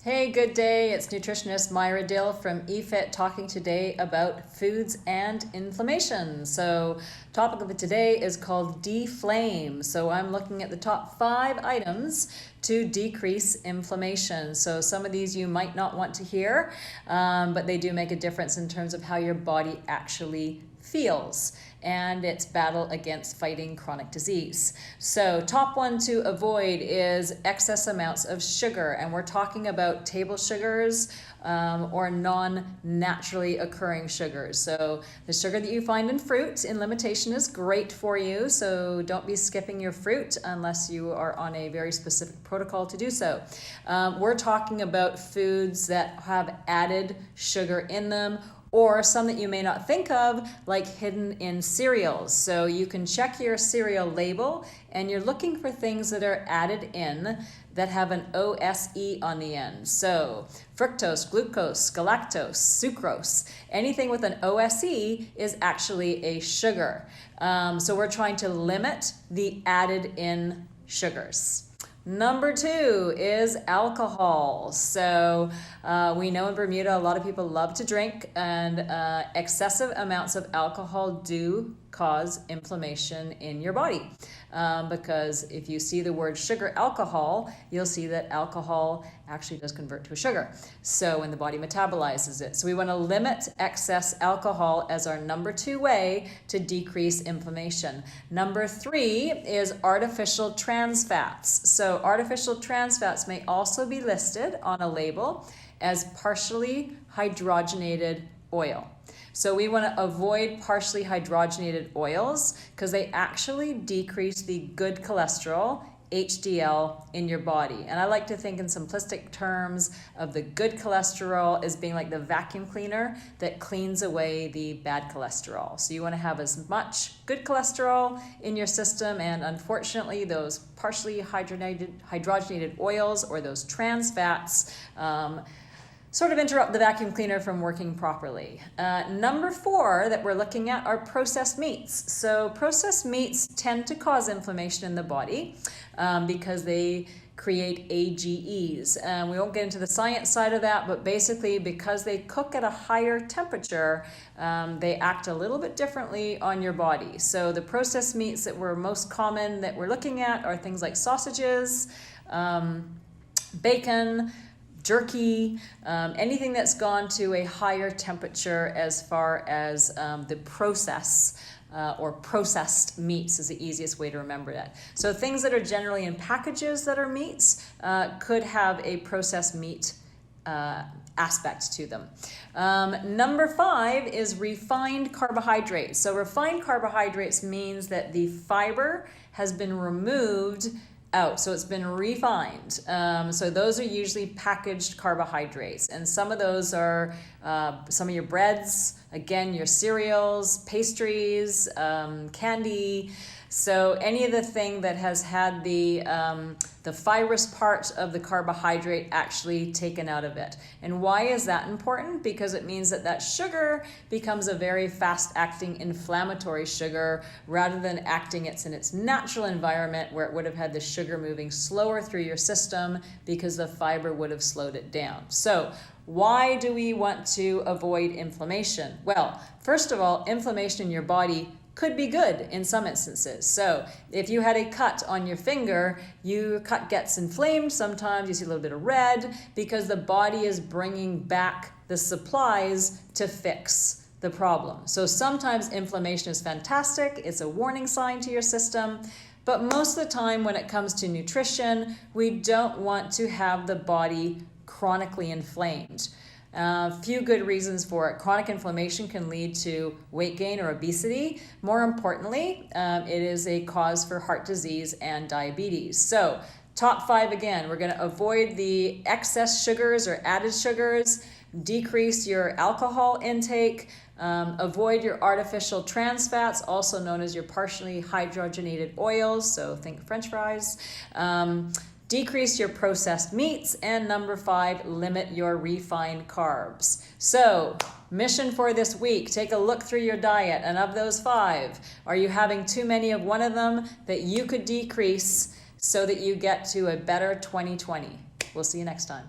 Hey, good day. It's Nutritionist Myra Dill from EFit talking today about foods and inflammation. So, topic of today is called deflame. So, I'm looking at the top 5 items to decrease inflammation. So, some of these you might not want to hear, but they do make a difference in terms of how your body actually feels and its battle against fighting chronic disease. So top one to avoid is excess amounts of sugar, and we're talking about table sugars or non-naturally occurring sugars. So the sugar that you find in fruit in limitation is great for you, so don't be skipping your fruit unless you are on a very specific protocol to do so. We're talking about foods that have added sugar in them, or some that you may not think of, like hidden in cereals. So you can check your cereal label and you're looking for things that are added in that have an OSE on the end. So fructose, glucose, galactose, sucrose, anything with an OSE is actually a sugar. So we're trying to limit the added in sugars. Number 2 is alcohol. So we know in Bermuda a lot of people love to drink, and excessive amounts of alcohol do cause inflammation in your body. Because if you see the word sugar alcohol, you'll see that alcohol actually does convert to a sugar. So when the body metabolizes it. So we want to limit excess alcohol as our number 2 way to decrease inflammation. Number 3 is artificial trans fats. So artificial trans fats may also be listed on a label as partially hydrogenated oil. So we want to avoid partially hydrogenated oils because they actually decrease the good cholesterol, HDL, in your body. And I like to think in simplistic terms of the good cholesterol as being like the vacuum cleaner that cleans away the bad cholesterol. So you want to have as much good cholesterol in your system, and unfortunately those partially hydrogenated oils or those trans fats sort of interrupt the vacuum cleaner from working properly. Number 4 that we're looking at are processed meats. So processed meats tend to cause inflammation in the body because they create AGEs. We won't get into the science side of that, but basically because they cook at a higher temperature, they act a little bit differently on your body. So the processed meats that were most common that we're looking at are things like sausages, bacon, jerky, anything that's gone to a higher temperature as far as the process or processed meats is the easiest way to remember that. So things that are generally in packages that are meats could have a processed meat aspect to them. Number 5 is refined carbohydrates. So refined carbohydrates means that the fiber has been removed out, so it's been refined. So those are usually packaged carbohydrates, and some of those are some of your breads, again your cereals, pastries, candy. So any of the thing that has had the fibrous part of the carbohydrate actually taken out of it. And why is that important? Because it means that that sugar becomes a very fast-acting inflammatory sugar rather than acting it's in its natural environment where it would have had the sugar moving slower through your system because the fiber would have slowed it down. So why do we want to avoid inflammation? Well, first of all, inflammation in your body could be good in some instances. So if you had a cut on your finger, your cut gets inflamed. Sometimes you see a little bit of red because the body is bringing back the supplies to fix the problem. So sometimes inflammation is fantastic. It's a warning sign to your system. But most of the time when it comes to nutrition, we don't want to have the body chronically inflamed. Few good reasons for it. Chronic inflammation can lead to weight gain or obesity. More importantly, it is a cause for heart disease and diabetes. So top 5 again, we're going to avoid the excess sugars or added sugars, decrease your alcohol intake, avoid your artificial trans fats, also known as your partially hydrogenated oils, so think French fries. Decrease your processed meats, and number 5, limit your refined carbs. So, mission for this week, take a look through your diet, and of those 5, are you having too many of one of them that you could decrease so that you get to a better 2020? We'll see you next time.